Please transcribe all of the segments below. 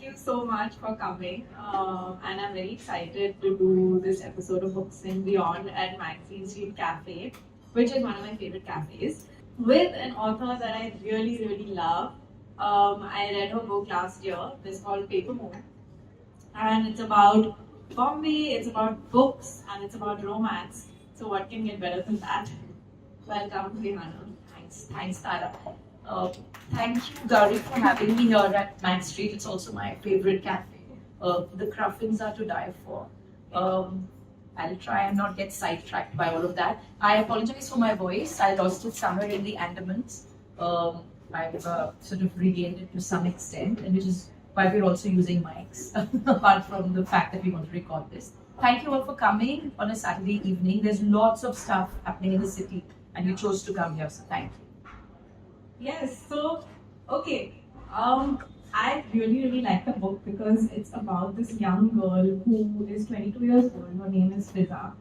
thank you so much for coming. And I'm very excited to do this episode of Books and Beyond at Magazine Street Cafe, which is one of my favorite cafes, with an author that I really, really love. I read her book last year. It's called Paper Moon, and it's about Bombay, it's about books, and it's about romance. So what can get better than that? Welcome, Rehana. Thanks, Tara. Uh, Thank you, Gauri, for having me here at Main Street. It's also my favorite cafe. The cruffins are to die for. I'll try and not get sidetracked by all of that. I apologize for my voice. I lost it somewhere in the Andamans. I've sort of regained it to some extent, and which is why we're also using mics, apart from the fact that we want to record this. Thank you all for coming on a Saturday evening. There's lots of stuff happening in the city, and you chose to come here, so thank you. Yes, so okay. I really, really like the book because it's about this young girl who is 22 years old. Her name is Fiza,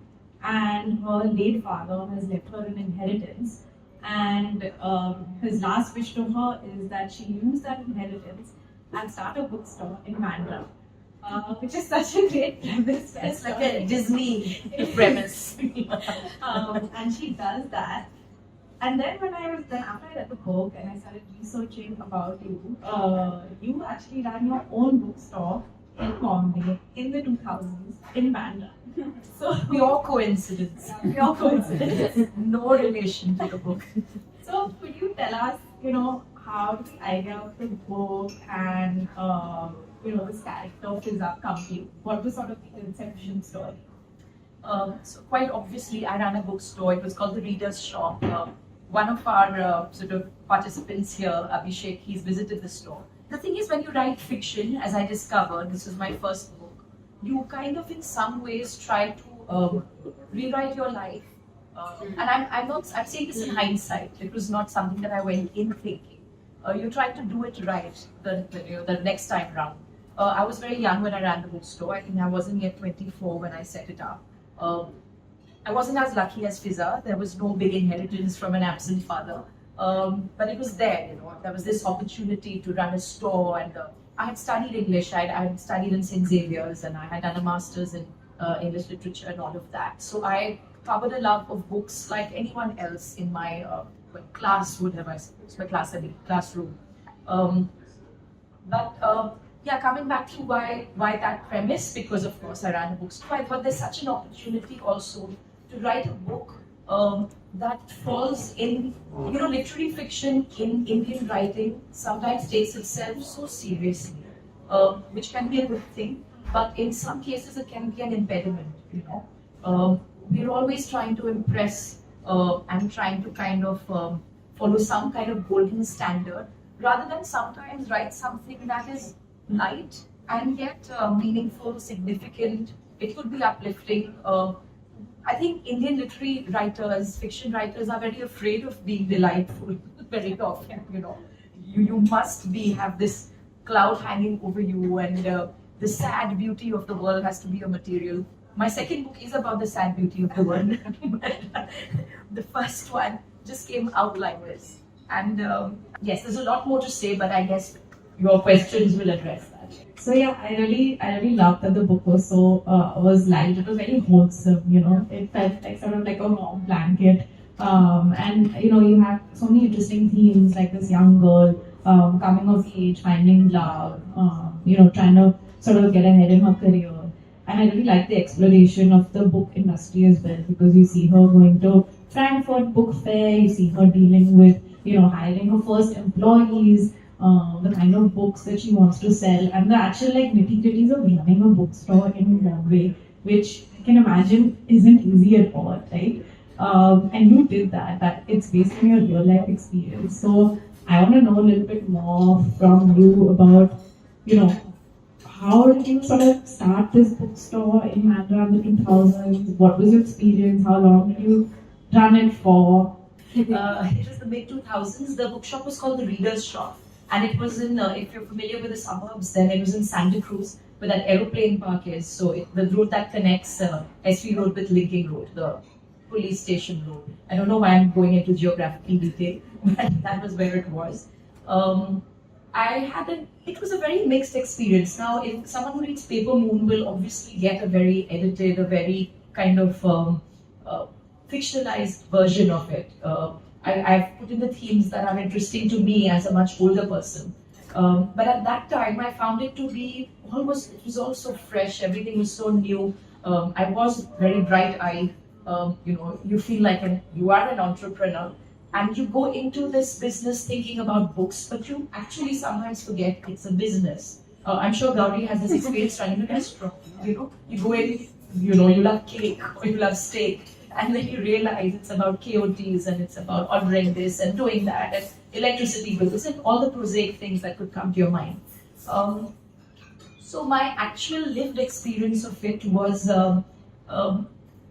and her late father has left her an inheritance. And his last wish to her is that she use that inheritance and start a bookstore in Bandra, which is such a great premise. It's like a Disney premise. And she does that. And then after I read the book and I started researching about you, you actually ran your own bookstore in Bombay in the 2000s in Bandra. So Pure coincidence. pure coincidence. No relation to the book. So could you tell us, how did the idea of the book and this character Fiza come to you? What was sort of the inception story? So quite obviously, I ran a bookstore. It was called the Reader's Shop. One of our sort of participants here, Abhishek, he's visited the store. The thing is, when you write fiction, as I discovered, this was my first book, you kind of in some ways try to rewrite your life. And I'm saying this in hindsight. It was not something that I went in thinking. You try to do it right the next time round. I was very young when I ran the bookstore. I think I wasn't yet 24 when I set it up. I wasn't as lucky as Fiza. There was no big inheritance from an absent father. But it was there, There was this opportunity to run a store, and I had studied English. I had studied in St. Xavier's, and I had done a master's in English literature and all of that. So I covered a love of books like anyone else in my class would have, I suppose, my classroom. Coming back to why that premise, because of course I ran a bookstore, I thought there's such an opportunity also to write a book that falls in, literary fiction in Indian writing sometimes takes itself so seriously, which can be a good thing, but in some cases it can be an impediment, We're always trying to impress and trying to kind of follow some kind of golden standard, rather than sometimes write something that is light and yet meaningful, significant. It could be uplifting. I think Indian literary writers, fiction writers, are very afraid of being delightful very often. You must have this cloud hanging over you, and the sad beauty of the world has to be a material. My second book is about the sad beauty of the world. The first one just came out like this. And yes, there's a lot more to say, but I guess your questions will address that. So yeah, I really loved that the book was was light. It was very wholesome. It felt like sort of like a warm blanket. And you have so many interesting themes, like this young girl coming of age, finding love. Trying to sort of get ahead in her career. And I really like the exploration of the book industry as well, because you see her going to Frankfurt Book Fair. You see her dealing with hiring her first employees. The kind of books that she wants to sell, and the actual nitty-gritties of running a bookstore in Bombay, which I can imagine isn't easy at all, right? And you did that it's based on your real life experience. So I want to know a little bit more from you about, how did you sort of start this bookstore in Bandra in the 2000s? What was your experience? How long did you run it for? It was the mid 2000s. The bookshop was called the Reader's Shop. And it was in, if you're familiar with the suburbs, then it was in Santa Cruz, where that aeroplane park is. So the road that connects SV Road with Linking Road, the police station road. I don't know why I'm going into geographical detail, but that was where it was. it was a very mixed experience. Now, if someone who reads Paper Moon will obviously get a very edited, a very kind of uh, fictionalized version of it. I've put in the themes that are interesting to me as a much older person. But at that time, I found it to be it was all so fresh, everything was so new. I was very bright-eyed. You feel like you are an entrepreneur and you go into this business thinking about books, but you actually sometimes forget it's a business. I'm sure Gauri has this experience running a restaurant. You go in, you love cake or you love steak, and then you realize it's about KOTs and it's about ordering this and doing that and electricity bills and all the prosaic things that could come to your mind. So my actual lived experience of it was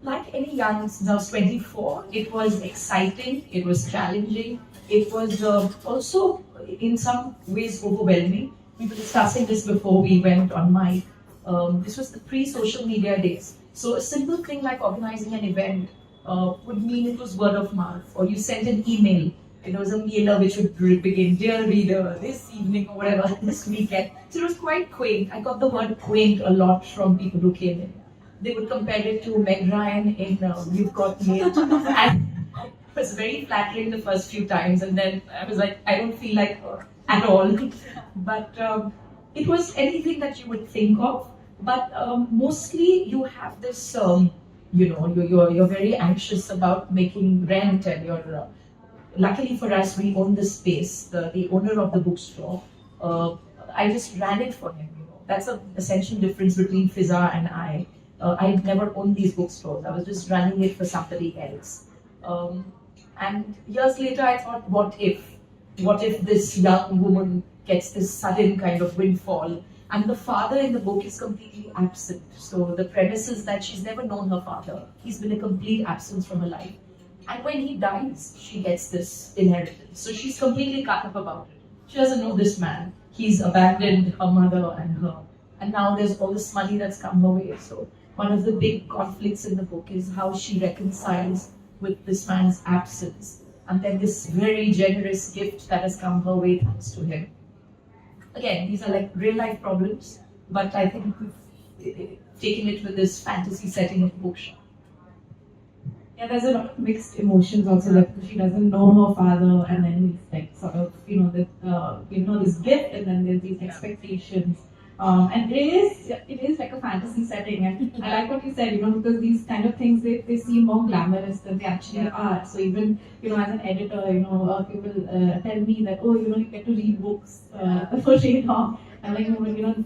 like any young, since I was 24, it was exciting, it was challenging, it was also in some ways overwhelming. We were discussing this before we went on mic. This was the pre-social media days. So a simple thing like organizing an event would mean it was word of mouth, or you sent an email. It was a mailer which would begin, "Dear reader, this evening," or whatever, this weekend. So it was quite quaint. I got the word quaint a lot from people who came in. They would compare it to Meg Ryan in You've Got Mail. And it was very flattering the first few times, and then I was like, I don't feel like her at all. But it was anything that you would think of. But mostly you have this, you're very anxious about making rent, and you're luckily for us, we own the space. The owner of the bookstore, I just ran it for him. That's an essential difference between Fiza and I. I never owned these bookstores. I was just running it for somebody else. And years later, I thought, what if this young woman gets this sudden kind of windfall, and the father in the book is completely absent. So the premise is that she's never known her father. He's been a complete absence from her life. And when he dies, she gets this inheritance. So she's completely cut up about it. She doesn't know this man. He's abandoned her mother and her. And now there's all this money that's come her way. So one of the big conflicts in the book is how she reconciles with this man's absence. And then this very generous gift that has come her way thanks to him. Again, these are like real life problems, but I think we've taken it with this fantasy setting of bookshop. Yeah, there's a lot of mixed emotions also, like she doesn't know her father, and then it's like sort of this gift, and then there's these expectations, and it is like a fantasy setting, and I like what you said, because these kind of things they seem more glamorous than they actually are. So even as an editor, people tell me that you get to read books for Shane. And like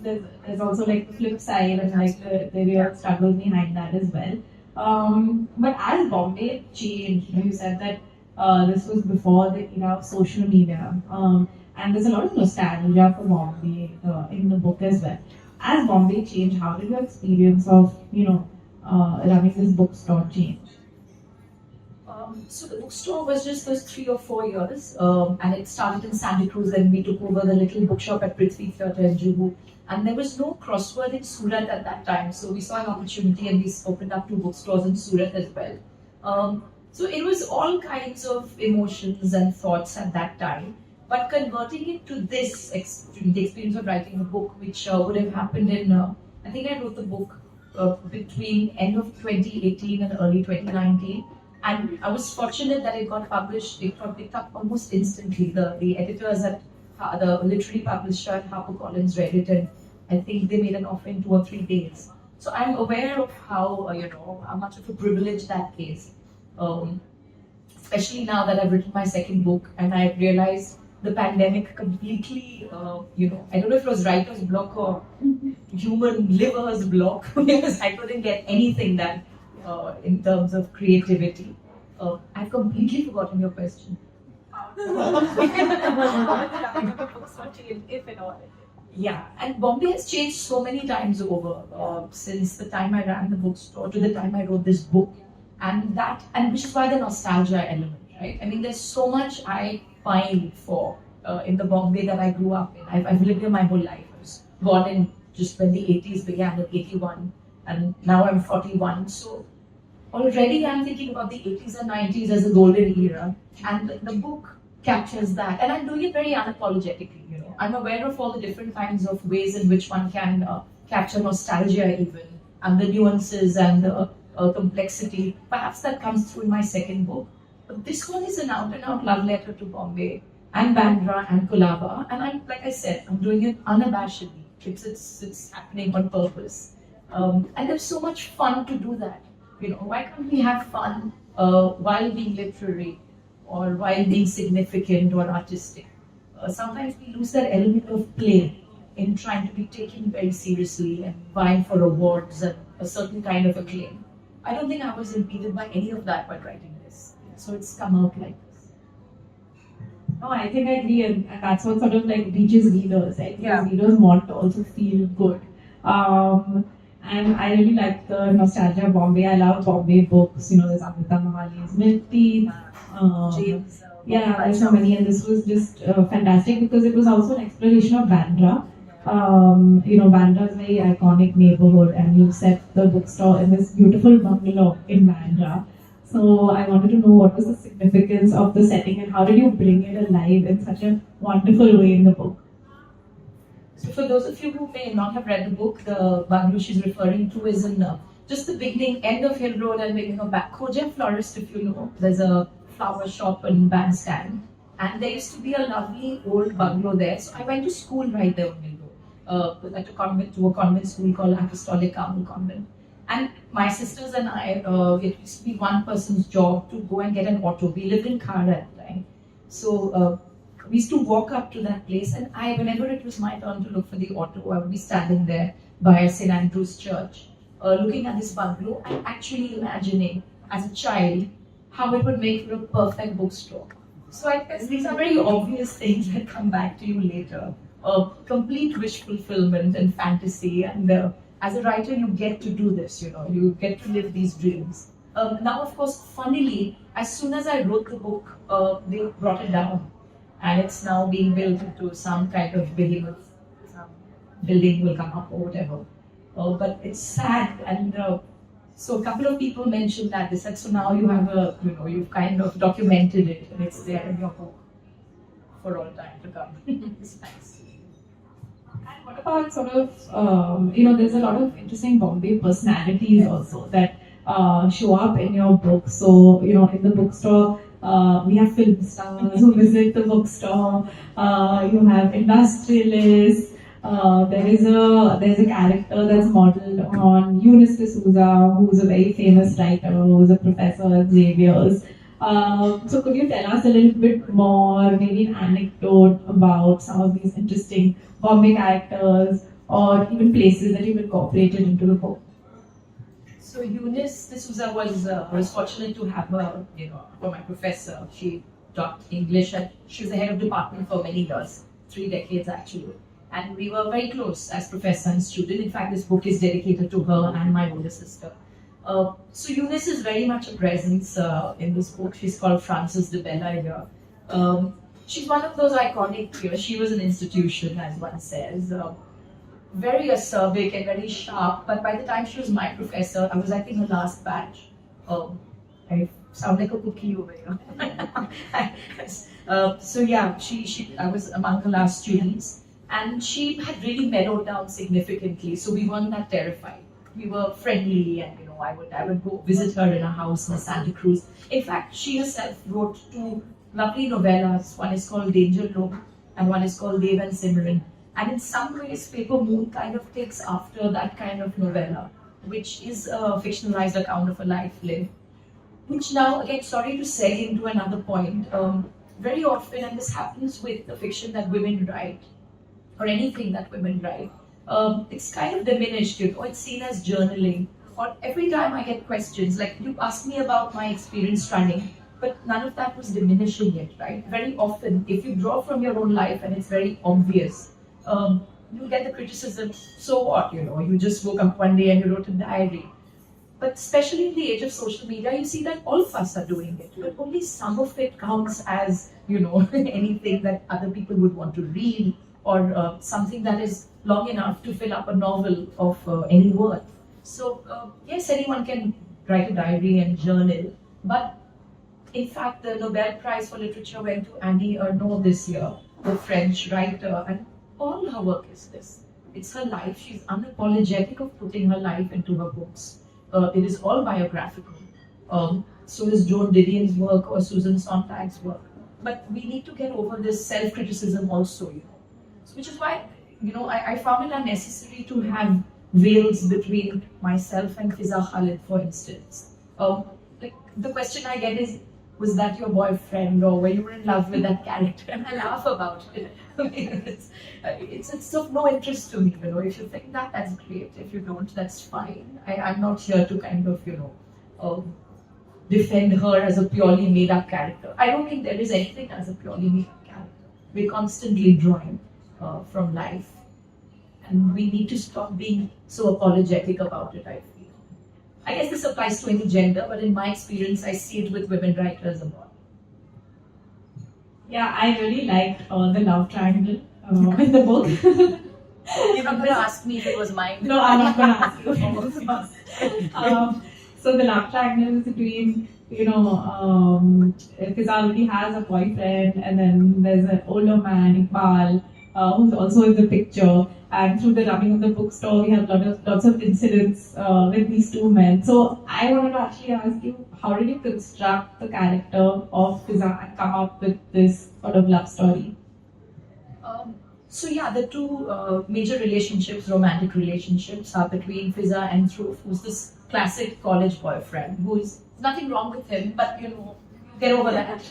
there's also like the flip side and like the real struggle behind that as well. But as Bombay changed, you said that this was before the era of social media, and there's a lot of nostalgia for Bombay in the book as well. As Bombay changed, how did your experience of running this bookstore change? So the bookstore was just those 3 or 4 years, and it started in Santa Cruz. Then we took over the little bookshop at Prithvi Theatre in Juhu. And there was no crossword in Surat at that time, so we saw an opportunity and we opened up 2 bookstores in Surat as well. So it was all kinds of emotions and thoughts at that time. But converting it to the experience of writing a book, which would have happened in, I think I wrote the book between end of 2018 and early 2019. And I was fortunate that it got published, it got picked up almost instantly. The editors at the literary publisher at Harper Collins read it, and I think they made an offer in 2 or 3 days. So I'm aware of how much of a privilege that is. Especially now that I've written my second book and I realized the pandemic completely, I don't know if it was writer's block or human liver's block, because I couldn't get anything done in terms of creativity. I've completely forgotten your question. If at all. Yeah, and Bombay has changed so many times over since the time I ran the bookstore to the time I wrote this book, and which is why the nostalgia element, right? I mean, there's so much I pine for in the Bombay that I grew up in. I've lived here my whole life. I was born in just when the 80s began in 81, and now I'm 41. So already I'm thinking about the 80s and 90s as a golden era, and the book captures that, and I'm doing it very unapologetically. I'm aware of all the different kinds of ways in which one can capture nostalgia, even, and the nuances and the complexity. Perhaps that comes through in my second book. But this one is an out-and-out love letter to Bombay and Bandra and Colaba, and I'm, like I said, I'm doing it unabashedly. It's happening on purpose, and there's so much fun to do that. Why can't we have fun while being literary, or while being significant or artistic? Sometimes we lose that element of play in trying to be taken very seriously and vying for awards and a certain kind of acclaim. I don't think I was impeded by any of that while writing this. So it's come out like this. No, I think I agree, and that's what sort of like reaches readers. Right? Yeah. Because readers want to also feel good. And I really like the nostalgia of Bombay. I love Bombay books. There's Amrita Mahali's Milk James. Yeah, there's so many, and this was just fantastic because it was also an exploration of Bandra. Bandra is a very iconic neighborhood, and you set the bookstore in this beautiful bungalow in Bandra. So I wanted to know what was the significance of the setting and how did you bring it alive in such a wonderful way in the book? So for those of you who may not have read the book, the bungalow she's referring to is in just the beginning, end of Hill Road and beginning of back. Kojam Florist, if you know, there's a flower shop and bandstand. And there used to be a lovely old bungalow there. So I went to school right there on Hill Road. At to a convent school called Apostolic Carmel Convent. And my sisters and I, it used to be one person's job to go and get an auto. We lived in Khara at the time. So we used to walk up to that place, and whenever it was my turn to look for the auto, I would be standing there by St. Andrew's Church, looking at this bungalow and actually imagining as a child how it would make for a perfect bookstore. So I guess these are very obvious things that come back to you later. Complete wish fulfillment and fantasy, and as a writer you get to do this, you get to live these dreams. Now of course, funnily, as soon as I wrote the book, they brought it down, and it's now being built into some kind of behemoth. Some building will come up or whatever. But it's sad, and so a couple of people mentioned that. They said, so now you have you've kind of documented it, and it's there in your book for all time to come. It's nice. And what about sort of, there's a lot of interesting Bombay personalities also that show up in your book. So, in the bookstore, we have film stars who visit the bookstore, you have industrialists, there's a character that's modeled on Eunice D'Souza, who's a very famous writer, who's a professor at Xavier's. So could you tell us a little bit more, maybe an anecdote about some of these interesting Bombay characters or even places that you've incorporated into the book? So Eunice D'Souza was fortunate to have her, for my professor. She taught English and she was the head of department for many years, 3 decades actually. And we were very close as professor and student. In fact, this book is dedicated to her and my older sister. So Eunice is very much a presence in this book. She's called Frances de Bella here. She's one of those iconic, she was an institution, as one says. Very acerbic and very sharp, but by the time she was my professor, I was, I think, her last batch. I sound like a cookie over here. So yeah, I was among the last students, and she had really mellowed down significantly, so we weren't that terrified. We were friendly, and I would go visit her in her house in Santa Cruz. In fact, she herself wrote 2 lovely novellas. One is called Danger Look, and one is called Dev and Simran. And in some ways, Paper Moon kind of takes after that kind of novella, which is a fictionalized account of a life lived. Which now, again, sorry to seg into another point, very often, and this happens with the fiction that women write, or anything that women write, it's kind of diminished, it's seen as journaling. Or every time I get questions, like you ask me about my experience running, but none of that was diminishing it, right? Very often, if you draw from your own life and it's very obvious, you get the criticism, so what, you just woke up one day and you wrote a diary. But especially in the age of social media, you see that all of us are doing it, but only some of it counts as, anything that other people would want to read, or something that is long enough to fill up a novel of any worth. So yes, anyone can write a diary and journal, but In fact, the Nobel Prize for Literature went to Annie Ernaux this year, the French writer, and all her work is this. It's her life. She's unapologetic of putting her life into her books. It is all biographical. So is Joan Didion's work or Susan Sontag's work. But we need to get over this self-criticism also, So, which is why, I found it unnecessary to have veils between myself and Fiza Khalid, for instance. Like the question I get is, was that your boyfriend, or were you in love with that character? And I laugh about it. It's of no interest to me, If you think that, that's great. If you don't, that's fine. I'm not here to kind of, defend her as a purely made-up character. I don't think there is anything as a purely made-up character. We're constantly drawing from life, and we need to stop being so apologetic about it, I feel. I guess this applies to any gender, but in my experience, I see it with women writers a lot. Yeah, I really liked the love triangle in the book. You're not going to ask me if it was mine. No, I'm not going to ask you. So the love triangle is between, Fiza already has a boyfriend, and then there's an older man, Iqbal, who's also in the picture. And through the running of the bookstore, we have lots of incidents with these two men. So I wanted to actually ask you, how did you construct the character of Fiza and come up with this sort of love story? So yeah, the two major relationships, romantic relationships, are between Fiza and Dhruv, who's this classic college boyfriend, who's nothing wrong with him, but get over that.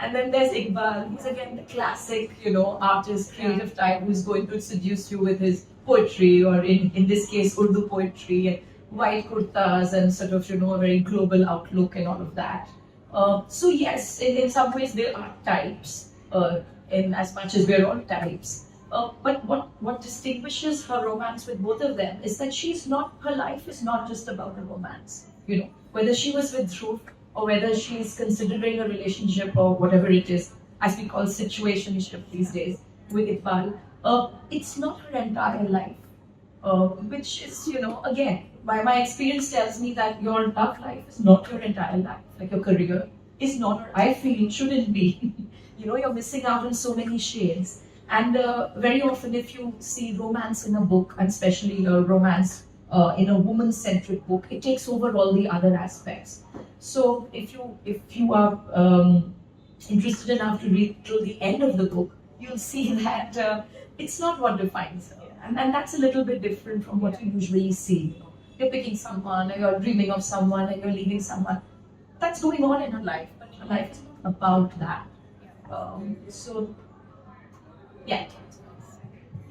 And then there's Iqbal, who's again the classic, artist, creative type, who's going to seduce you with his poetry, or in this case, Urdu poetry, and white kurtas, and sort of, a very global outlook and all of that. So yes, in some ways there are types, in as much as we're all types. But what distinguishes her romance with both of them is that her life is not just about a romance. Whether she was with Dhruv, or whether she's considering a relationship, or whatever it is, as we call situationship these days, with Iqbal, it's not her entire life. Which is, again, my experience tells me that your love life is not your entire life. Like your career is not, I feel it shouldn't be. You're missing out on so many shades. And very often, if you see romance in a book, and especially a romance in a woman-centric book, it takes over all the other aspects. So if you are interested enough to read through the end of the book, you'll see that it's not what defines her. And that's a little bit different from what you usually see. You're picking someone, or you're dreaming of someone, and you're leaving someone. That's going on in her life, but her life is not about that. Yeah.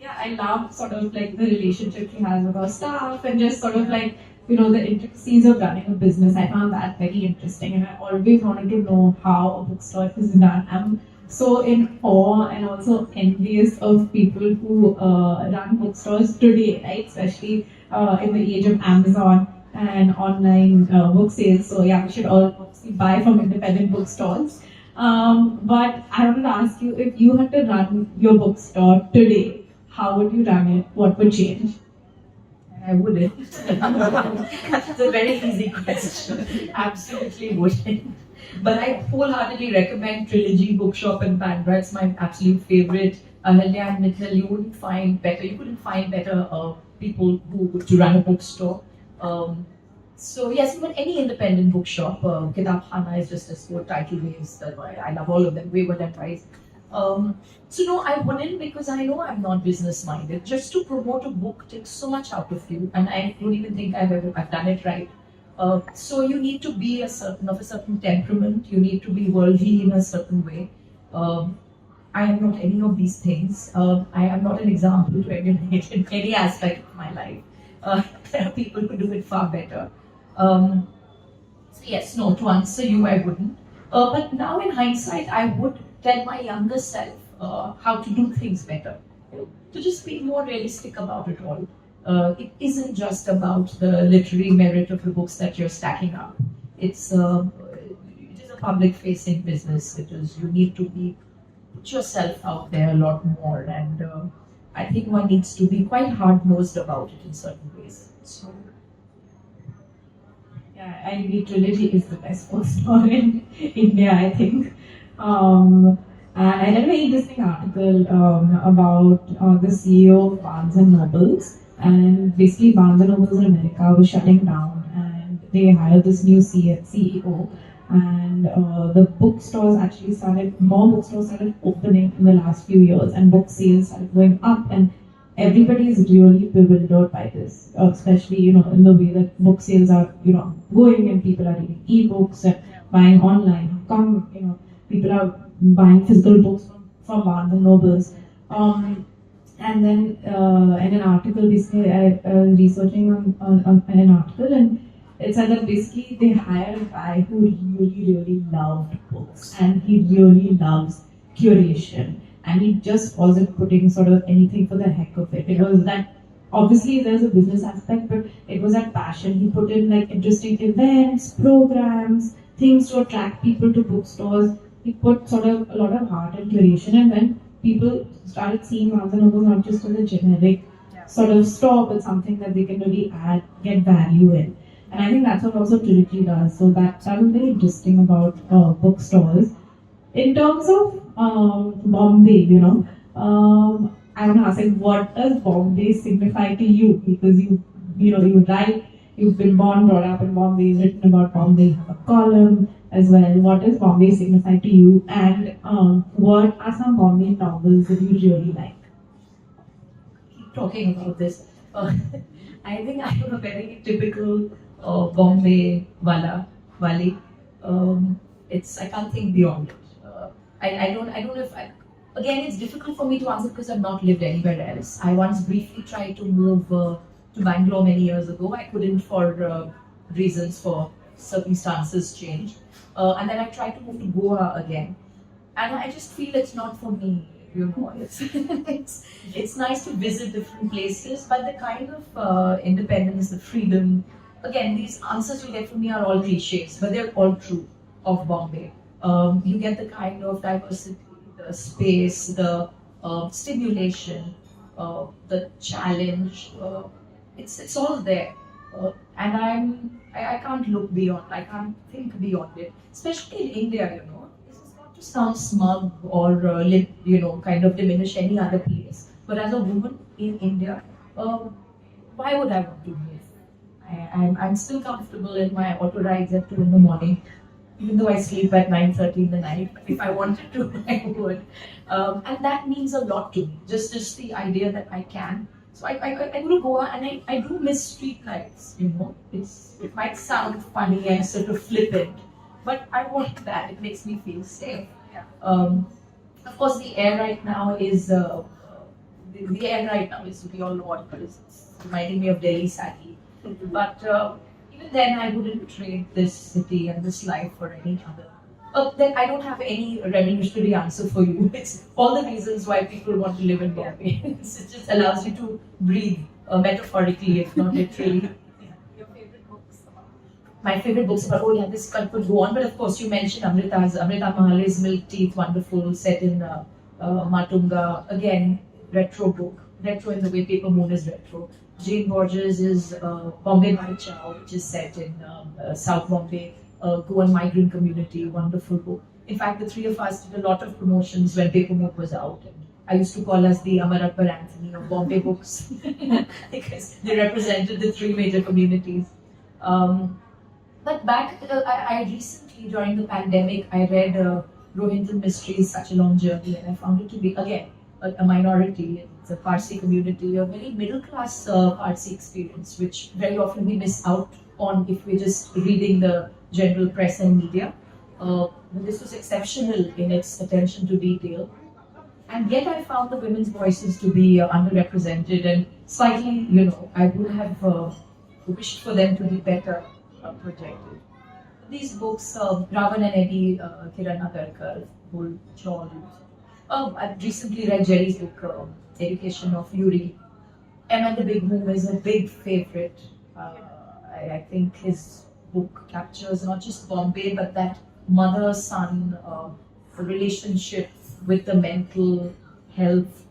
Yeah, I love sort of like the relationship she has with her staff, and just sort of like, the intricacies of running a business. I found that very interesting, and I always wanted to know how a bookstore is done. I'm so in awe and also envious of people who run bookstores today, right? Especially in the age of Amazon and online book sales. So yeah, we should all obviously buy from independent bookstores. But I wanted to ask you, if you had to run your bookstore today, how would you run it? What would change? I wouldn't. That's a very easy question. Absolutely wouldn't. But I wholeheartedly recommend Trilogy, Bookshop, and Bandra. It's my absolute favorite. Ahalya and Mittal, you couldn't find better people to run a bookstore. So yes, even any independent bookshop, Kitab Khana is just as good, Title Waves, I love all of them, Wayward and Wise. So no, I wouldn't, because I know I'm not business-minded. Just to promote a book takes so much out of you, and I don't even think I've done it right. So you need to be of a certain temperament. You need to be worldly in a certain way. I am not any of these things. I am not an example to emulate in any aspect of my life. There are people who do it far better. So yes, no, to answer you, I wouldn't. But now in hindsight, I would tell my younger self how to do things better. To just be more realistic about it all. It isn't just about the literary merit of the books that you're stacking up. It is a public-facing business. You need to put yourself out there a lot more, and I think one needs to be quite hard-nosed about it in certain ways. So. Yeah, and Trilogy is the best bookstore in India, I think. Um, and I read a very interesting article about the CEO of Barnes and Nobles, and basically Barnes and Nobles in America was shutting down, and they hired this new CEO, and the bookstores actually started, more bookstores started opening in the last few years, and book sales started going up, and everybody is really bewildered by this, especially in the way that book sales are going, and people are reading ebooks and buying online. How come people are buying physical books from Barnes and Nobles? And then in an article, basically, I was researching on an article, and it said that basically they hired a guy who really loved books, and he really loves curation, and he just wasn't putting sort of anything for the heck of it. It was that, obviously there's a business aspect, but it was that passion. He put in like interesting events, programs, things to attract people to bookstores. He put sort of a lot of heart and curation, and when people started seeing Barnes and Noble not just as a generic sort of store, but something that they can really add, get value in. And I think that's what also Trilogy does. So that was very interesting about bookstores. In terms of Bombay, I want to ask, like, what does Bombay signify to you? Because you write, you've been born, brought up in Bombay, you've written about Bombay, you have a column as well. What does Bombay signify to you? And what are some Bombay novels that you really like? Keep talking about this. I think I'm a very typical Bombay wali. I can't think beyond it. I don't know if again, it's difficult for me to answer because I've not lived anywhere else. I once briefly tried to move to Bangalore many years ago. I couldn't for reasons, for circumstances changed. And then I tried to move to Goa again. And I just feel it's not for me. It's nice to visit different places, but the kind of independence, the freedom, again, these answers you get from me are all cliches, but they're all true of Bombay. You get the kind of diversity, the space, the stimulation, the challenge. It's all there, and I can't look beyond. I can't think beyond it. Especially in India, this is not to sound smug or kind of diminish any other place. But as a woman in India, why would I want to move? I'm still comfortable in my auto rides at 2 in the morning, even though I sleep at 9:30 in the night. If I wanted to, I would. And that means a lot to me, just the idea that I can. So I go to Goa, and I do miss street lights, It might sound funny and sort of flippant, but I want that. It makes me feel safe. Of course, the air right now is, we all know what it is. It's reminding me of Delhi, sadly. But even then, I wouldn't trade this city and this life for any other. Then I don't have any revolutionary answer for you. It's all the reasons why people want to live in Bombay. It just allows you to breathe, metaphorically, if not literally. Your favorite books? My favorite books about, this could go on, but of course you mentioned Amrita Mahale's Milk Teeth, wonderful, set in Matunga. Again, retro book, retro in the way Paper Moon is retro. Jane Borges is Bombay by Chow, which is set in South Bombay. Goan migrant community, wonderful book. In fact, the three of us did a lot of promotions when Paper Moon was out. And I used to call us the Amar Akbar Anthony of Bombay books because they represented the three major communities. But back, I recently, during the pandemic, I read Rohingya Mysteries, Such a Long Journey, and I found it to be, again, a minority. It's a Parsi community, a very middle-class Parsi experience, which very often we miss out on if we're just reading the general press and media. This was exceptional in its attention to detail. And yet I found the women's voices to be underrepresented, and slightly, I would have wished for them to be better projected. These books, Ravan and Eddie, Kiran Agarkar, Bull, Charles. I've recently read Jerry's book, Education of Yuri. M and the Big Boom is a big favorite. I think his book captures not just Bombay, but that mother-son relationship with the mental health,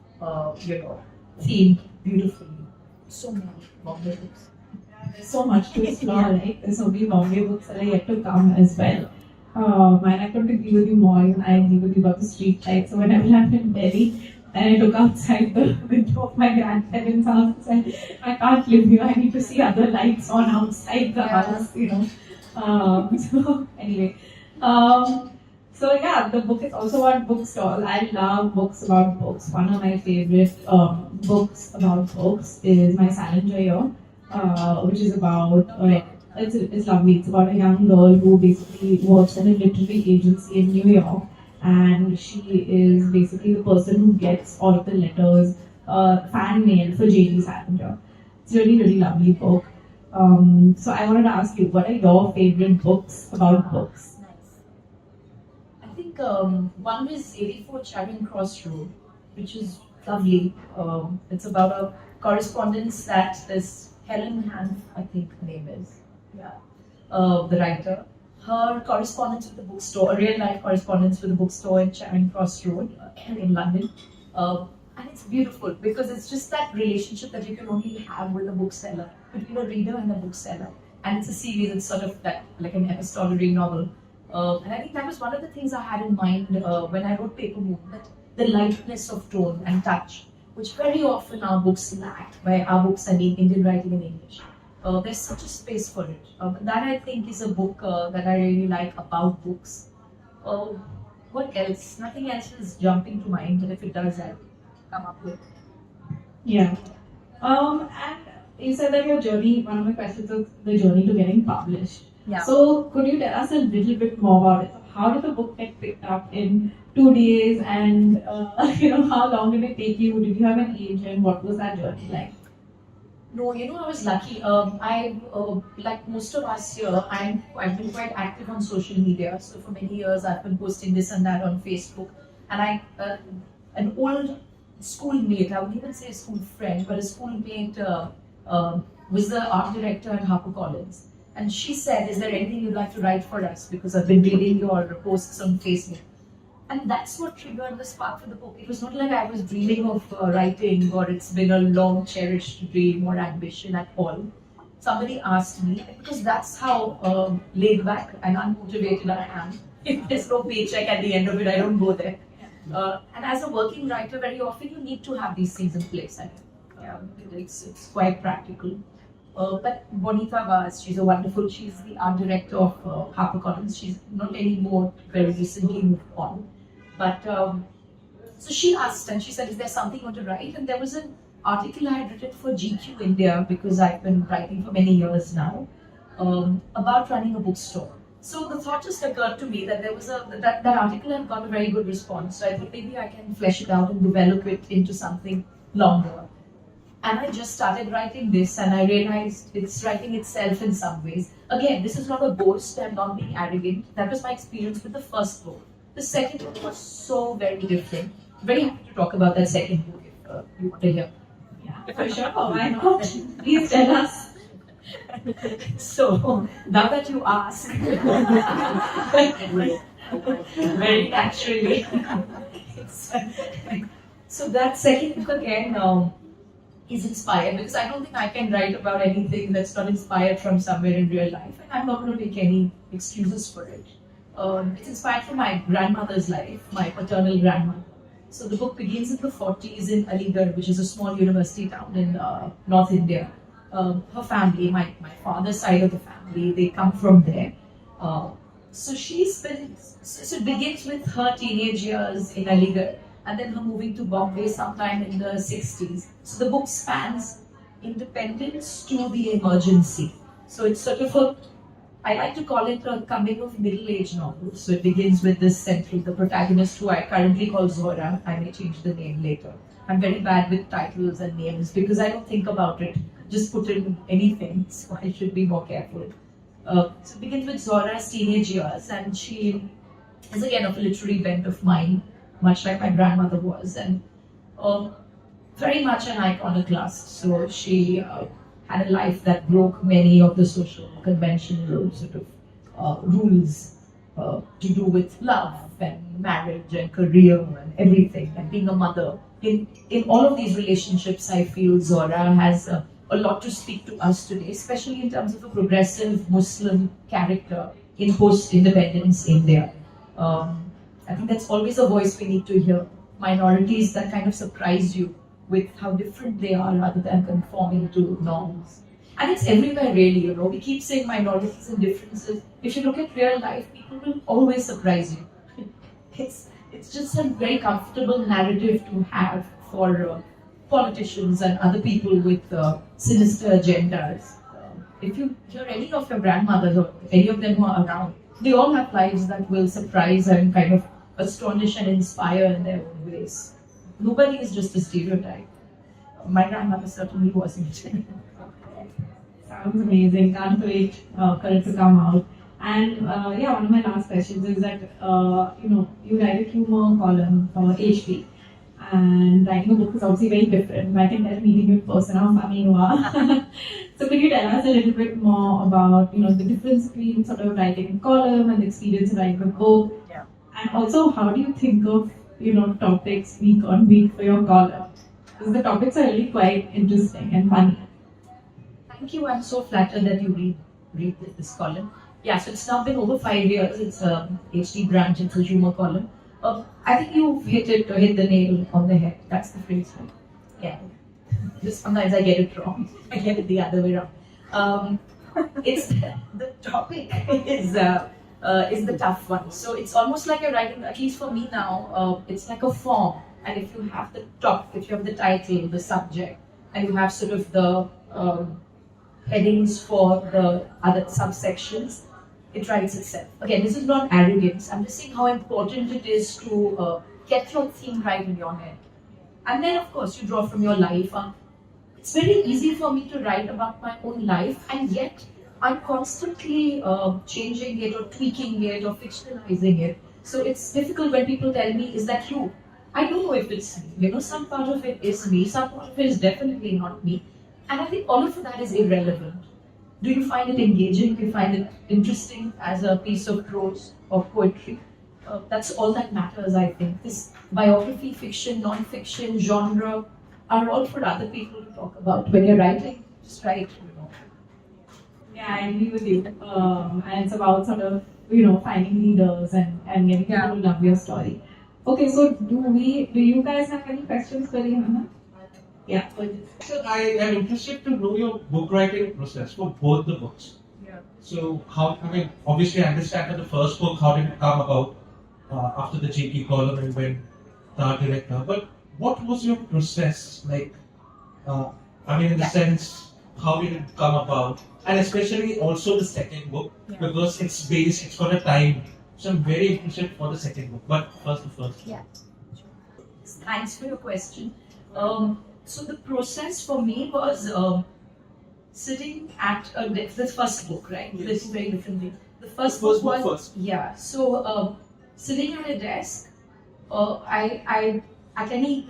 theme beautifully. So many Bombay books. There's so much to explore, right? There's so many Bombay books that are yet to come as well. And I couldn't agree with you more. Even I agree with you about the street light. So whenever I'm in Delhi, and I look outside the window of my grandparents' house and said, I can't live here. I need to see other lights on outside the house, you know. So anyway, so yeah, the book is also about bookstores. I love books about books. One of my favorite books about books is My Salinger Year, which is about it's lovely. It's about a young girl who basically works in a literary agency in New York, and she is basically the person who gets all of the letters, fan mail for J.D. Salinger. It's a really lovely book. So I wanted to ask you, what are your favorite books about books? Nice. I think one was 84 Charing Cross Road, which is lovely. It's about a correspondence that this Helen Hanf, I think her name is, the writer. Her correspondence with the bookstore, a real life correspondence with the bookstore in Charing Cross Road in London. And it's beautiful because it's just that relationship that you can only have with a bookseller, between a reader and a bookseller. And it's a series, it's sort of that, like an epistolary novel. And I think that was one of the things I had in mind when I wrote Paper Moon, that the lightness of tone and touch, which very often our books lack. By our books, I mean Indian writing in English. There's such a space for it. That I think is a book that I really like about books. What else? Nothing else is jumping to mind, and if it does, I'll come up with. Yeah. And you said that your journey, one of my questions is the journey to getting published. Yeah. So could you tell us a little bit more about it? How did the book get picked up in 2 days, and how long did it take you? Did you have an agent? What was that journey like? No, I was lucky. Like most of us here, I've been quite active on social media. So for many years, I've been posting this and that on Facebook. And an old schoolmate, I would even say a school friend, but a schoolmate was the art director at Harper Collins. And she said, "Is there anything you'd like to write for us? Because I've been reading your posts on Facebook." And that's what triggered the spark for the book. It was not like I was dreaming of writing, or it's been a long cherished dream or ambition at all. Somebody asked me, because that's how laid back and unmotivated I am. If there's no paycheck at the end of it, I don't go there. And as a working writer, very often you need to have these things in place. It's quite practical. But Bonita Vaz, she's the art director of Harper Collins. She's not anymore, very recently moved on. But so she asked, and she said, "Is there something you want to write?" And there was an article I had written for GQ India, because I've been writing for many years now, about running a bookstore. So the thought just occurred to me that there was that article had got a very good response. So I thought maybe I can flesh it out and develop it into something longer. And I just started writing this, and I realized it's writing itself in some ways. Again, this is not a boast, I'm not being arrogant. That was my experience with the first book. The second book was so very different. Very happy to talk about that second book if you want to hear. Yeah, for sure. Why not? Please tell us. So, now that you ask, very naturally. So that second book again is inspired, because I don't think I can write about anything that's not inspired from somewhere in real life, and I'm not going to make any excuses for it. It's inspired from my grandmother's life, my paternal grandmother. So the book begins in the 40s in Aligarh, which is a small university town in North India. Her family, my father's side of the family, they come from there. So it begins with her teenage years in Aligarh, and then her moving to Bombay sometime in the 60s. So the book spans independence to the emergency. So it's sort of I like to call it a coming of middle-age novel. So it begins with this central, the protagonist, who I currently call Zora. I may change the name later. I'm very bad with titles and names because I don't think about it. Just put in anything, so I should be more careful. So it begins with Zora's teenage years, and she is again of a literary bent of mind, much like my grandmother was, and very much an iconoclast. So she had a life that broke many of the social conventional sort of rules to do with love and marriage and career and everything, and being a mother. In all of these relationships, I feel Zora has a lot to speak to us today, especially in terms of a progressive Muslim character in post-independence India. I think that's always a voice we need to hear. Minorities that kind of surprise you with how different they are rather than conforming to norms. And it's everywhere really, you know. We keep saying minorities and differences. If you look at real life, people will always surprise you. It's just a very comfortable narrative to have for politicians and other people with sinister agendas. If you hear any of your grandmothers or any of them who are around, they all have lives that will surprise and kind of astonish and inspire in their own ways. Nobody is just a stereotype. My grandmother certainly wasn't. Sounds amazing. Can't wait for it to come out. And yeah, one of my last questions is that you write a humor column for HP, and writing a book is obviously very different. I can tell meeting you in person how funny you are. So could you tell us a little bit more about the difference between sort of writing a column and the experience of writing a book? Yeah. And also, how do you think of topics week on week for your column? Because the topics are really quite interesting and funny. Thank you. I'm so flattered that you read this column. Yeah, so it's now been over 5 years. It's a HD branch. It's a humor column. I think you've hit the nail on the head. That's the phrase, right? Yeah. Just sometimes I get it wrong. I get it the other way around. It's the topic is the tough one. So it's almost like you're writing. At least for me now, it's like a form. And if you have the if you have the title, the subject, and you have sort of the headings for the other subsections, it writes itself. Again, this is not arrogance. I'm just saying how important it is to get your theme right in your head. And then, of course, you draw from your life. It's very easy for me to write about my own life, and yet I'm constantly changing it or tweaking it or fictionalizing it. So it's difficult when people tell me, is that you? I don't know if it's me. Some part of it is me, some part of it is definitely not me. And I think all of that is irrelevant. Do you find it engaging? Do you find it interesting as a piece of prose or poetry? That's all that matters, I think. This biography, fiction, non-fiction, genre are all for other people to talk about. When you're writing, just write. Yeah, I agree with you. And it's about sort of finding readers and getting people to love your story. Okay, so do you guys have any questions for Rehana? Yeah. So I am interested to know your book writing process for both the books. Yeah. So obviously I understand that the first book, how did it come about after the JP column and when Tara director, but what was your process like? In the sense, how did it come about? And especially also the second book, because it's got a time. So I'm very interested for the second book, but first the first. Yeah. Thanks for your question. So the process for me was sitting at the first book, right? Yes. This is very different thing. The first book was So sitting at a desk, I at any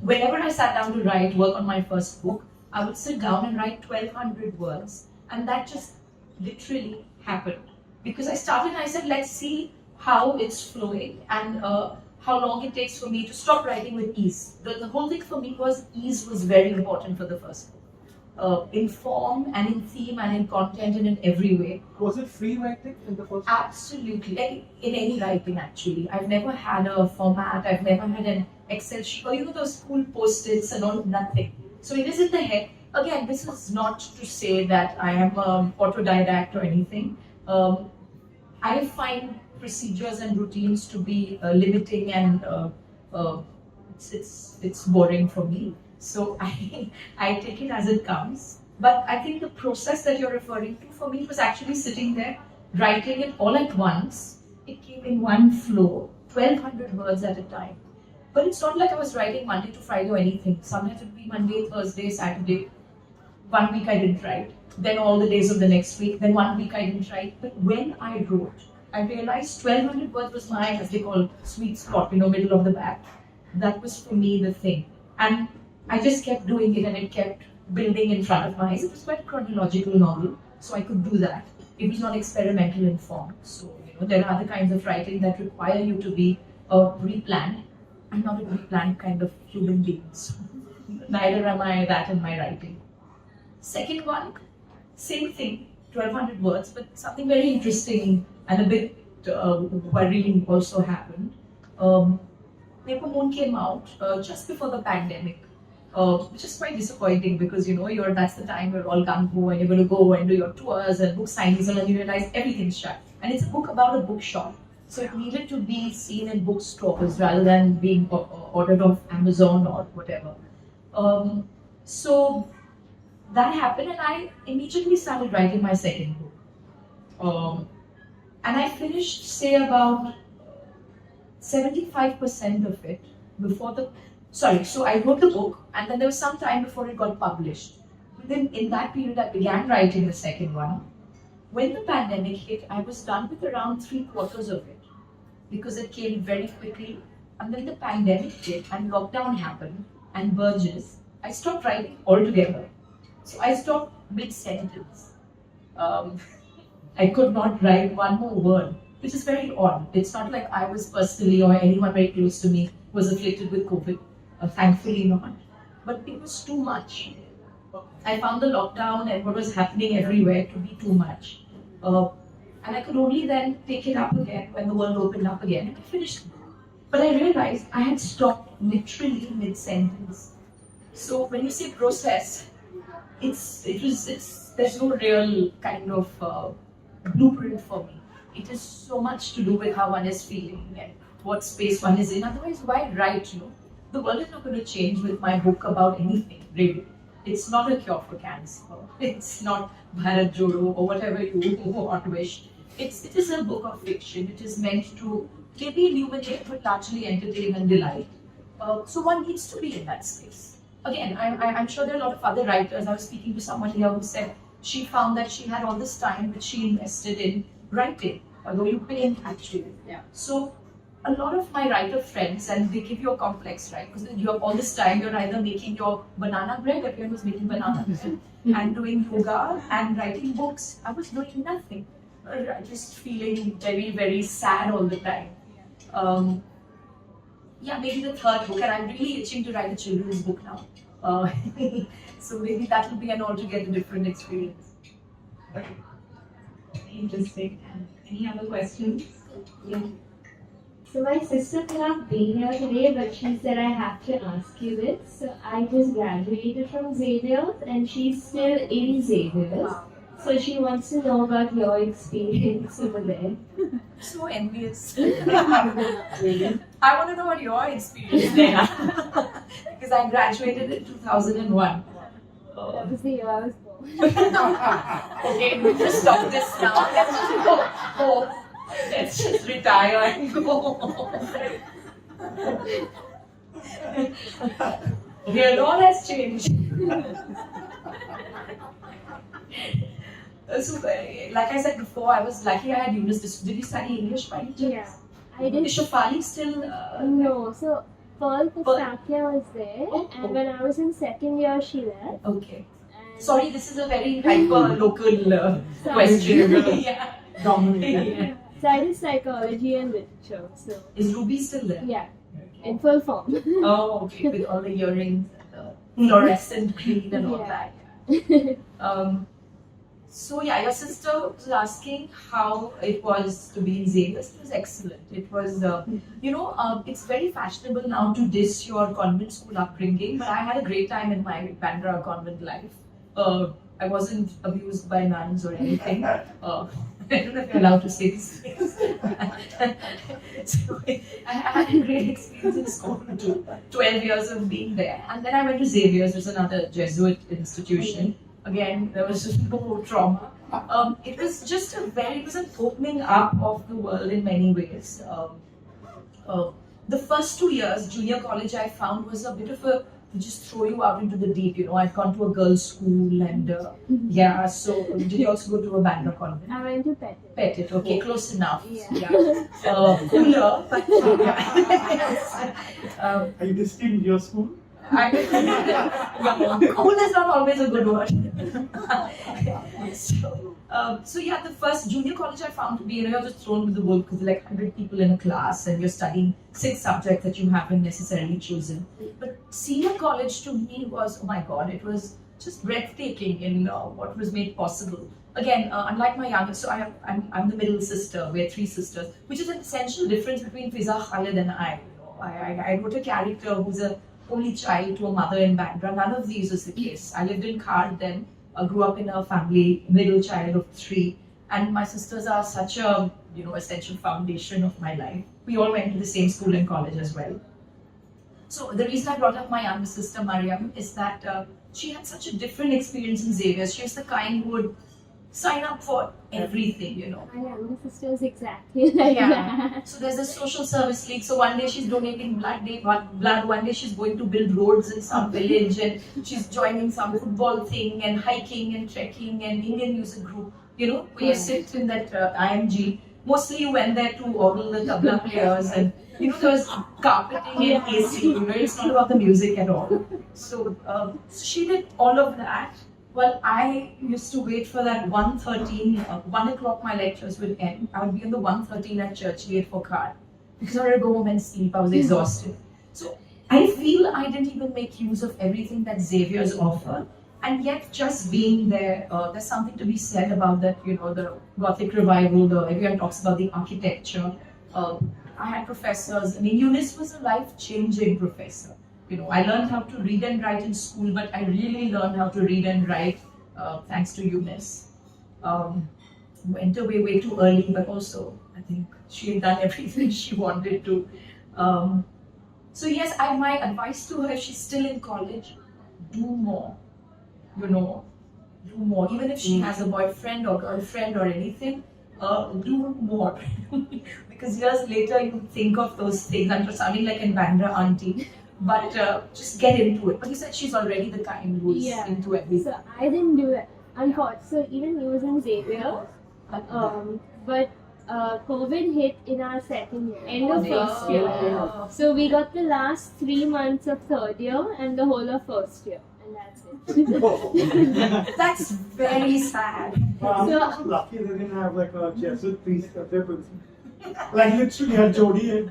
whenever I sat down to work on my first book, I would sit down and write 1,200 words, and that just literally happened. Because I started and I said, let's see how it's flowing and how long it takes for me to stop writing with ease. The whole thing for me was ease was very important for the first book. In form and in theme and in content and in every way. Was it free writing in the first book? Absolutely. In any writing actually. I've never had a format, I've never had an Excel sheet or those school post-its and all, nothing. So it is in the head. Again, this is not to say that I am autodidact or anything. I find procedures and routines to be limiting and it's boring for me. So I take it as it comes. But I think the process that you're referring to for me was actually sitting there, writing it all at once. It came in one flow, 1,200 words at a time. But it's not like I was writing Monday to Friday or anything. Sometimes it would be Monday, Thursday, Saturday. 1 week I didn't write. Then all the days of the next week. Then 1 week I didn't write. But when I wrote, I realized 1,200 words was my, as they call, sweet spot, middle of the bag. That was for me the thing. And I just kept doing it and it kept building in front of my eyes. It was quite a chronological novel, so I could do that. It was not experimental in form. So, there are other kinds of writing that require you to be pre-planned. I'm not a pre-planned kind of human being. So Neither am I that in my writing. Second one, same thing, 1200 words, but something very interesting and a bit worrying also happened. Paper Moon came out just before the pandemic, which is quite disappointing because that's the time you're all gung ho and you're going to go and do your tours and book signings, and then you realize everything's shut. And it's a book about a bookshop, so it needed to be seen in bookstores rather than being ordered off Amazon or whatever. So that happened, and I immediately started writing my second book. And I finished, say, about 75% of it before so I wrote the book, and then there was some time before it got published. In that period, I began writing the second one. When the pandemic hit, I was done with around 3/4 of it because it came very quickly. And then the pandemic hit and lockdown happened and Burgess, I stopped writing altogether. So I stopped mid-sentence. I could not write one more word, which is very odd. It's not like I was personally or anyone very close to me was afflicted with COVID. Thankfully not. But it was too much. I found the lockdown and what was happening everywhere to be too much. And I could only then take it up again when the world opened up again, and I finished the book. But I realized I had stopped literally mid-sentence. So when you say process, there's no real kind of blueprint for me. It is so much to do with how one is feeling and what space one is in. Otherwise, why write? The world is not going to change with my book about anything, really. It's not a cure for cancer. It's not Bharat Jodo or whatever you want to wish. It is a book of fiction. It is meant to maybe illuminate but largely entertain and delight. So one needs to be in that space. Again, I'm sure there are a lot of other writers. I was speaking to someone here who said she found that she had all this time which she invested in writing, although you pay actually. Yeah. So a lot of my writer friends, and they give you a complex, right? Because you have all this time, you're either making your banana bread, everyone was making banana bread, and doing yoga and writing books. I was doing nothing. Just feeling very, very sad all the time. Maybe the third book, and I'm really itching to write a children's book now. So maybe that will be an altogether different experience. Interesting. Any other questions? Yeah. So my sister could have been here today, but she said I have to ask you this. So I just graduated from Xavier's and she's still in Xavier's. So she wants to know about your experience over there. So envious. I want to know what your experience there. Because I graduated in 2001. That was the year I was born. Okay, we just stop this now. Let's just go home. Let's just retire and go home. Okay, a lot has changed. So, like I said before, I was lucky I had Eunice. Did you study English by any chance? Yeah, I did. Is Shafali still? No, so Pearl Pistakia was there, Oh. and when I was in second year, she left. Okay. And Sorry, this is a very hyper local question. Yeah. Dominated. So I did psychology and literature. So Is Ruby still there? yeah, in full form. Oh, okay. With all the earrings and the fluorescent green and all Yeah. that. So yeah, your sister was asking how it was to be in Xavier's. It was excellent. It was, it's very fashionable now to diss your convent school upbringing, but I had a great time in my Bandra convent life. I wasn't abused by nuns or anything. I don't know if you're allowed to say these things. So I had a great experience in school too. 12 years of being there. And then I went to Xavier's, which is another Jesuit institution. Again, there was just no trauma. It was just it was an opening up of the world in many ways. The first 2 years, junior college, I found was a bit of to just throw you out into the deep. I'd gone to a girls' school and so did you also go to a Bandra convent? I went to Petit. Petit, okay, close enough. Yeah. Cooler, but Are you visiting your school? Cool is not always a good word. So, So yeah, the first junior college I found to be, you're just thrown with the wolf because there are like 100 people in a class and you're studying 6 subjects that you haven't necessarily chosen. But senior college to me was, oh my god, it was just breathtaking in what was made possible. Again, unlike my younger, so I'm the middle sister. We're 3 sisters, which is an essential difference between Fiza, Khalid, and I. I wrote a character who's a only child to a mother in Bandra. None of these is the case. I lived in Khar then. Grew up in a family, middle child of 3, and my sisters are such a essential foundation of my life. We all went to the same school and college as well. So the reason I brought up my younger sister Mariam is that she had such a different experience in Xavier. She was the kind who would sign up for everything, My younger sister is exactly like that. So there's a social service league. So one day she's donating blood. One day she's going to build roads in some village, and she's joining some football thing and hiking and trekking and Indian music group. Where you sit in that IMG. Mostly you went there to ogle the tabla players, and there was carpeting and AC. It's not about the music at all. So she did all of that. Well, I used to wait for that 1 o'clock my lectures would end. I would be on the 1:13 at Churchgate for car because I wanted to go home and sleep. I was exhausted. So I feel I didn't even make use of everything that Xavier's offered. And yet just being there, there's something to be said about that, the Gothic revival, everyone talks about the architecture. I had professors. I mean, Eunice was a life-changing professor. I learned how to read and write in school, but I really learned how to read and write thanks to Eunice. Went away way too early, but also I think she had done everything she wanted to. So yes, my advice to her, if she's still in college, do more. Do more. Even if she has a boyfriend or girlfriend or anything, do more. Because years later you think of those things. I'm sounding like an Bandra auntie. But just get into it. But you said she's already the kind who's into everything. So I didn't do it. Unfortunately, so even he was in Xavier, but COVID hit in our second year, end of first year. So we got the last 3 months of third year and the whole of first year, and that's it. That's very sad. So- Lucky they didn't have like a Jesuit priest at their principal. Like literally had Jody.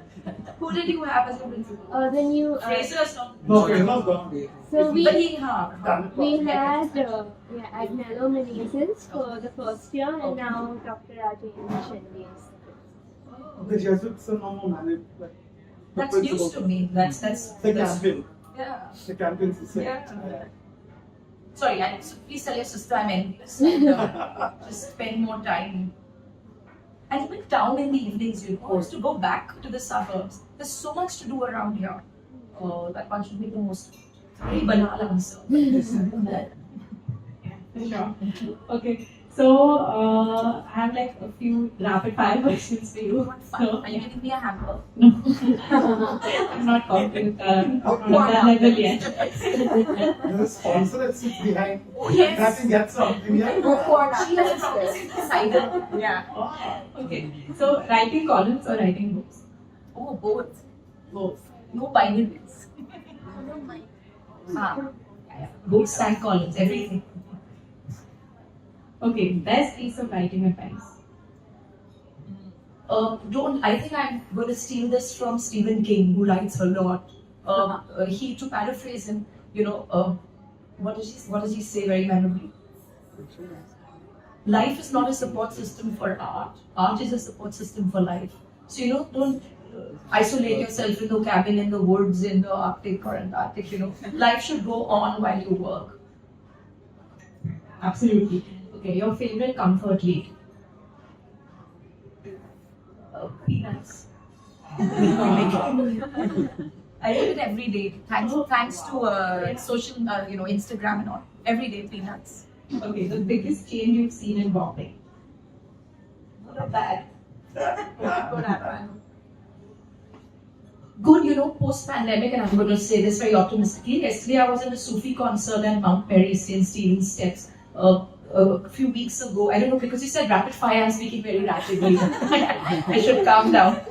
Who did you have as a principal? Then you. Fraser's not. No, it's not gone. So we But had Agnello Menezes for the first year, and now Dr. Rajendra Shende is. The Jesuits are no more managed. Like, the That's news principal. to me. That's The campaign. yeah. The campaign system. Yeah. Sorry, so please tell your sister I'm envious. And, just spend more time. And even down in the evenings, I used to go back to the suburbs. There's so much to do around here. That one should be the most very banal answer. Sure. Okay. So I have like a few rapid fire questions for you. So, Are you giving me a hamper? no, I'm not confident. Not that level yet. There's a sponsor that sits behind. Oh, yes. That can get something. Yeah. She has promised cider. Yeah. Okay. So writing columns or writing books? Oh, both. Both. No binaries. Books and columns, everything. Okay. Best piece of writing advice? I think I'm going to steal this from Stephen King, who writes a lot. To paraphrase him, what does he say very memorably? Life is not a support system for art. Art is a support system for life. So, don't isolate yourself in a cabin in the woods in the Arctic or Antarctic. Life should go on while you work. Absolutely. Okay. Your favorite comfort read? Peanuts. I read it every day. Thanks to social, Instagram and all. Every day, peanuts. Okay. The biggest change you've seen in Bombay? Not bad. Good, post-pandemic, and I'm going to say this very optimistically. Yesterday, I was in a Sufi concert at Mount Perry, St. Stephen's Steps. A few weeks ago, I don't know, because you said rapid fire, I'm speaking very rapidly. I should calm down.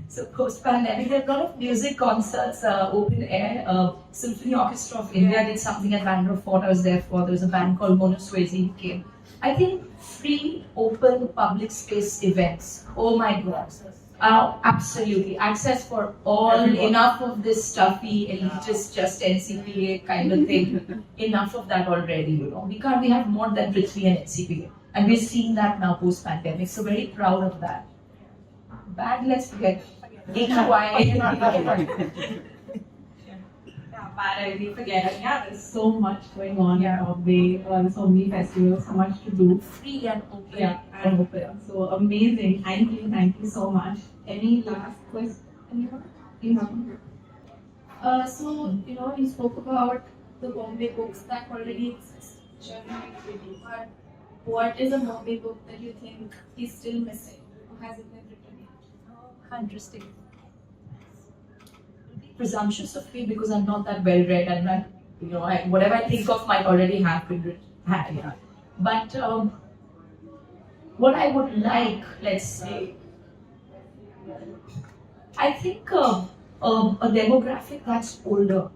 So post-pandemic, there are a lot of music concerts, open air. Symphony Orchestra of India did something at Bandra Fort. I was there for. There was a band called Mona Swayze who came. I think free, open, public space events. Oh my God. Absolutely. Access for all. Everyone. Enough of this stuffy, elitist, just NCPA kind of thing. Enough of that already, you know. We have more than Prithvi and NCPA. And we're seeing that now post-pandemic. So very proud of that. Bad, let's forget. Bad, we forget. Yeah, there's so much going on Yeah. in Bombay. So many festivals, so much to do. Free and open. Yeah, and open. So amazing. Thank you so much. Any last question? You have? So, you spoke about the Bombay books that already exist, which are really but what is a Bombay book that you think is still missing or hasn't been written yet? Interesting. Presumptuous of me because I'm not that well read and that, whatever I think of might already have been written. Yeah. But what I would like, let's say, I think a demographic that's older,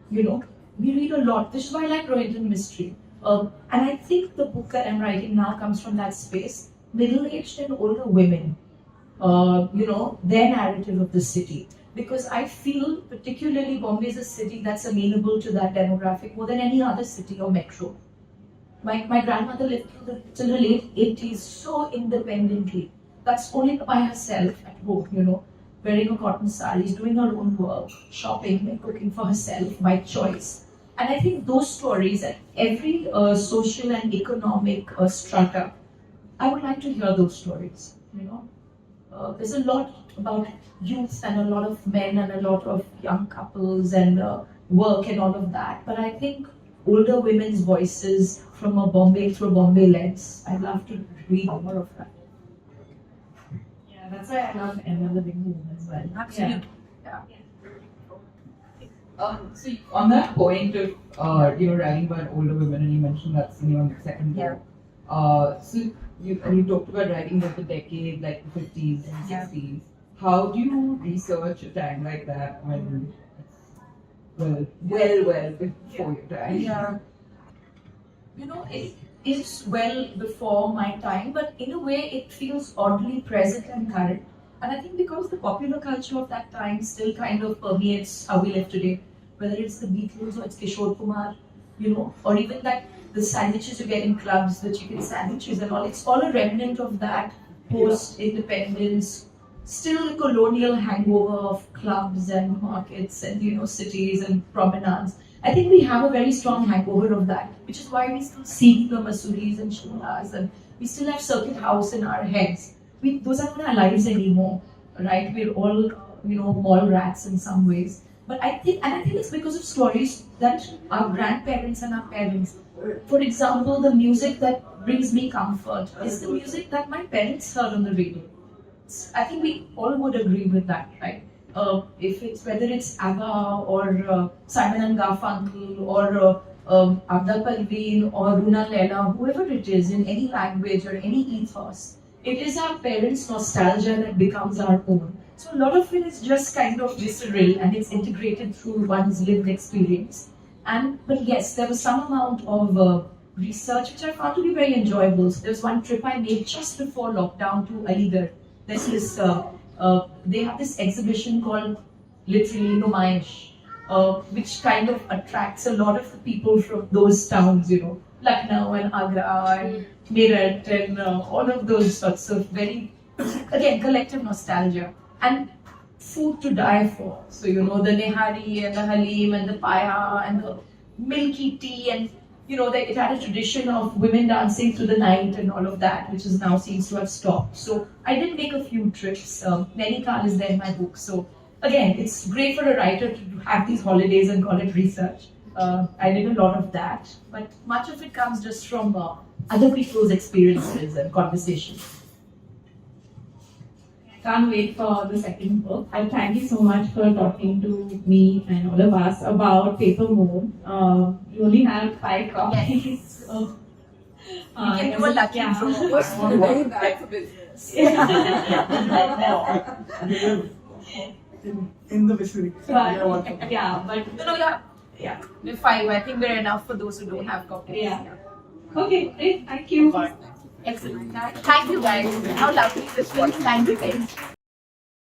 we read a lot. This is why I like Rohinton Mystery. And I think the book that I'm writing now comes from that space, middle-aged and older women, their narrative of the city. Because I feel particularly Bombay is a city that's amenable to that demographic more than any other city or metro. My grandmother lived till her late 80s so independently. That's only by herself at home, wearing a cotton sari, doing her own work, shopping and cooking for herself by choice. And I think those stories at every social and economic strata, I would like to hear those stories, There's a lot about youth and a lot of men and a lot of young couples and work and all of that. But I think older women's voices from a Bombay lens, I'd love to read more of that. Yeah, that's why I love Another Big Moon as well. Absolutely. So on that point of writing about older women, and you mentioned that's in your second book. So you talked about writing about the decade, like the 50s and 60s. How do you research a time like that when it's well before your time? Yeah. It is well before my time, but in a way it feels oddly present and current. And I think because the popular culture of that time still kind of permeates how we live today, whether it's the Beatles or it's Kishore Kumar, or even that the sandwiches you get in clubs, the chicken sandwiches and all, it's all a remnant of that post-independence, still a colonial hangover of clubs and markets and, cities and promenades. I think we have a very strong hangover of that, which is why we still see the Masuris and Shimlas and we still have Circuit House in our heads. Those are not our lives anymore, right? We're all, mall rats in some ways. But I think it's because of stories that our grandparents and our parents, for example, the music that brings me comfort is the music that my parents heard on the radio. I think we all would agree with that, right? Whether it's ABBA or Simon and Garfunkel or Abdul Parveen or Runa Laila, whoever it is in any language or any ethos, it is our parents' nostalgia that becomes our own. So a lot of it is just kind of visceral and it's integrated through one's lived experience. But yes, there was some amount of research which I found to be very enjoyable. So there was one trip I made just before lockdown to Aligarh. There's this, they have this exhibition called literally Numaish, which kind of attracts a lot of the people from those towns, Lucknow and Agra and Meerut and all of those sorts of very, again, collective nostalgia. And food to die for. So, the Nehari and the Halim and the Paya and the milky tea and, it had a tradition of women dancing through the night and all of that, which is now seems to have stopped. So, I did make a few trips. Nainital is there in my book. So, again, it's great for a writer to have these holidays and call it research. I did a lot of that, but much of it comes just from other people's experiences and conversations. Can't wait for the second book. And thank you so much for talking to me and all of us about Paper Moon. You only have 5 copies. Yes. So, You can do a lucky yeah. draw. Very bad for business. in the vicinity. Yeah, one. Yeah, but No, yeah. yeah. We're 5. I think we're enough for those who don't have copies. Yeah. Okay, great. Thank you. Fine. Excellent. Thank you guys. How lovely this was. Thank you guys.